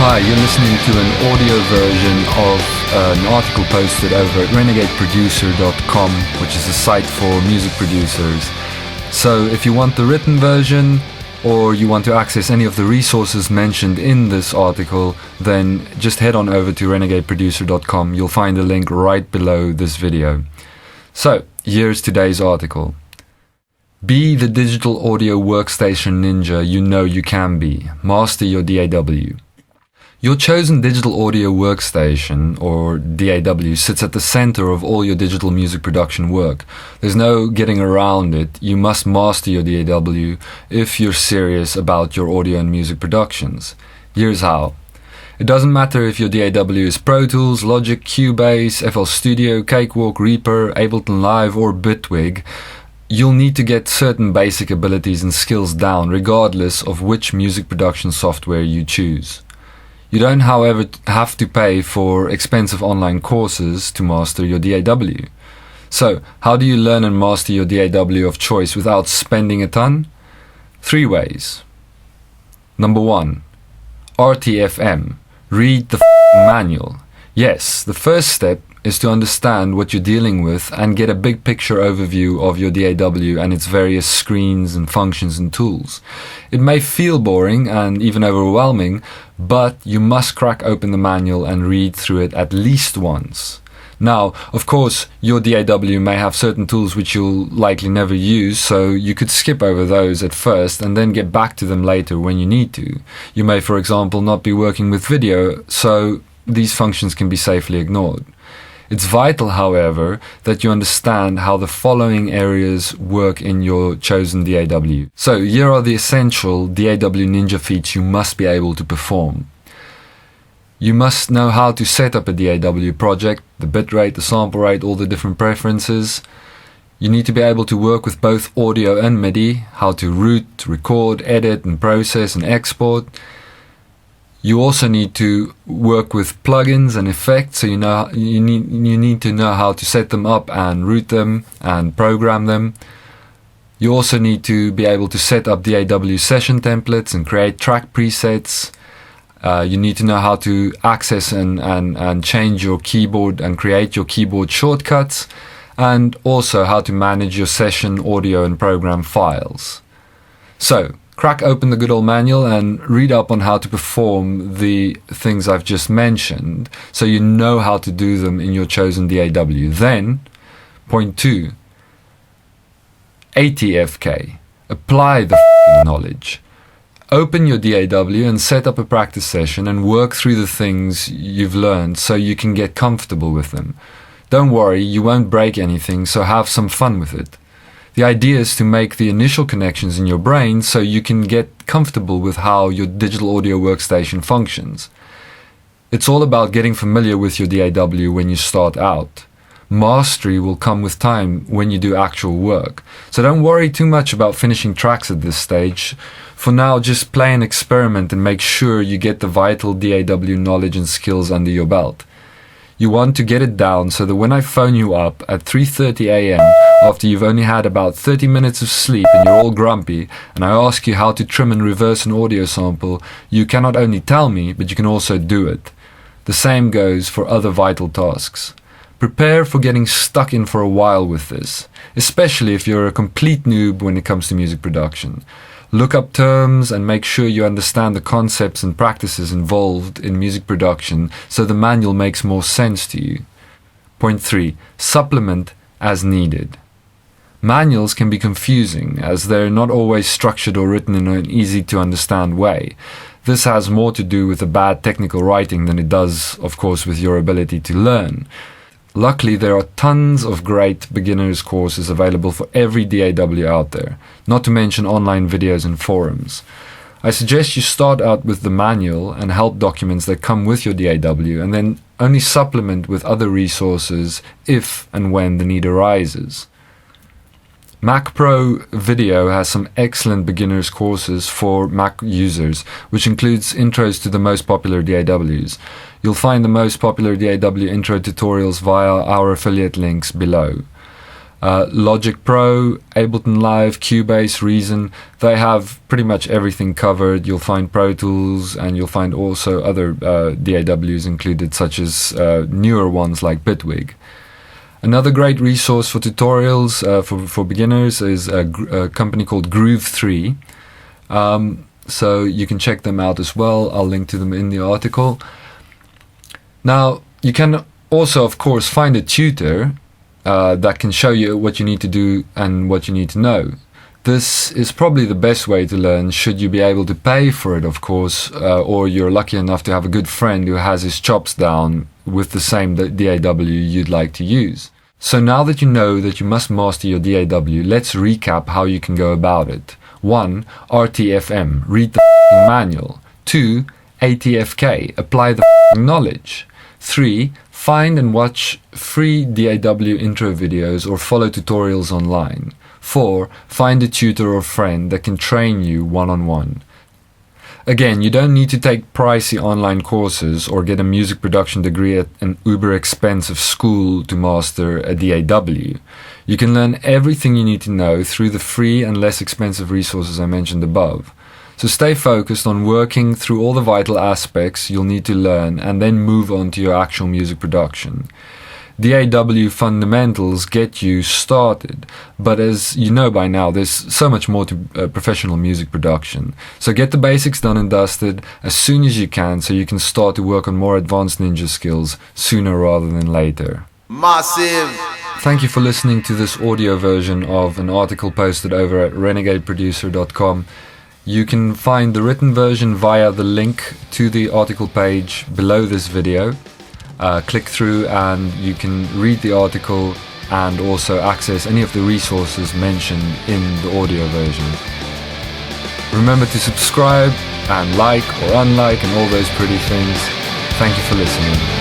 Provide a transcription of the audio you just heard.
Hi, you're listening to an audio version of an article posted over at renegadeproducer.com, which is a site for music producers. So if you want the written version or you want to access any of the resources mentioned in this article, then just head on over to renegadeproducer.com. You'll find a link right below this video. So here's today's article. Be the digital audio workstation ninja you know you can be. Master your DAW. Your chosen digital audio workstation, or DAW, sits at the center of all your digital music production work. There's no getting around it. You must master your DAW if you're serious about your audio and music productions. Here's how. It doesn't matter if your DAW is Pro Tools, Logic, Cubase, FL Studio, Cakewalk, Reaper, Ableton Live, or Bitwig. You'll need to get certain basic abilities and skills down, regardless of which music production software you choose. You don't, however, have to pay for expensive online courses to master your DAW. So, how do you learn and master your DAW of choice without spending a ton? 3 ways. Number 1. RTFM. Read the manual. Yes, the first step is to understand what you're dealing with and get a big picture overview of your DAW and its various screens and functions and tools. It may feel boring and even overwhelming, but you must crack open the manual and read through it at least once. Now, of course, your DAW may have certain tools which you'll likely never use, so you could skip over those at first and then get back to them later when you need to. You may, for example, not be working with video, so these functions can be safely ignored. It's vital, however, that you understand how the following areas work in your chosen DAW. So here are the essential DAW ninja feats you must be able to perform. You must know how to set up a DAW project, the bitrate, the sample rate, all the different preferences. You need to be able to work with both audio and MIDI, how to route, record, edit and process and export. You also need to work with plugins and effects, so you need to know how to set them up and route them and program them. You also need to be able to set up DAW session templates and create track presets. You need to know how to access and change your keyboard and create your keyboard shortcuts, and also how to manage your session audio and program files. So, crack open the good old manual and read up on how to perform the things I've just mentioned, so you know how to do them in your chosen DAW. Then, point 2, ATFK. Apply the knowledge. Open your DAW and set up a practice session and work through the things you've learned so you can get comfortable with them. Don't worry, you won't break anything, so have some fun with it. The idea is to make the initial connections in your brain so you can get comfortable with how your digital audio workstation functions. It's all about getting familiar with your DAW when you start out. Mastery will come with time when you do actual work. So don't worry too much about finishing tracks at this stage. For now, just play and experiment and make sure you get the vital DAW knowledge and skills under your belt. You want to get it down so that when I phone you up at 3:30 AM after you've only had about 30 minutes of sleep and you're all grumpy, and I ask you how to trim and reverse an audio sample, you can not only tell me, but you can also do it. The same goes for other vital tasks. Prepare for getting stuck in for a while with this, especially if you're a complete noob when it comes to music production. Look up terms and make sure you understand the concepts and practices involved in music production so the manual makes more sense to you. Point 3. Supplement as needed. Manuals can be confusing as they're not always structured or written in an easy to understand way. This has more to do with the bad technical writing than it does, of course, with your ability to learn. Luckily, there are tons of great beginners courses available for every DAW out there, not to mention online videos and forums. I suggest you start out with the manual and help documents that come with your DAW, and then only supplement with other resources if and when the need arises. Mac Pro Video has some excellent beginners courses for Mac users, which includes intros to the most popular DAWs. You'll find the most popular DAW intro tutorials via our affiliate links below. Logic Pro, Ableton Live, Cubase, Reason, they have pretty much everything covered. You'll find Pro Tools, and you'll find also other DAWs included, such as newer ones like Bitwig. Another great resource for tutorials for beginners is a company called Groove 3. So you can check them out as well. I'll link to them in the article. Now, you can also, of course, find a tutor that can show you what you need to do and what you need to know. This is probably the best way to learn, should you be able to pay for it, of course, or you're lucky enough to have a good friend who has his chops down with the same DAW you'd like to use. So now that you know that you must master your DAW, let's recap how you can go about it. 1. RTFM, read the manual. 2. ATFK, apply the knowledge. 3. Find and watch free DAW intro videos or follow tutorials online. 4. Find a tutor or friend that can train you one-on-one. Again, you don't need to take pricey online courses or get a music production degree at an uber expensive school to master a DAW. You can learn everything you need to know through the free and less expensive resources I mentioned above. So stay focused on working through all the vital aspects you'll need to learn and then move on to your actual music production. DAW fundamentals get you started, but as you know by now, there's so much more to professional music production. So get the basics done and dusted as soon as you can, so you can start to work on more advanced ninja skills sooner rather than later. Massive! Thank you for listening to this audio version of an article posted over at renegadeproducer.com. You can find the written version via the link to the article page below this video. Click through and you can read the article and also access any of the resources mentioned in the audio version. Remember to subscribe and like or unlike and all those pretty things. Thank you for listening.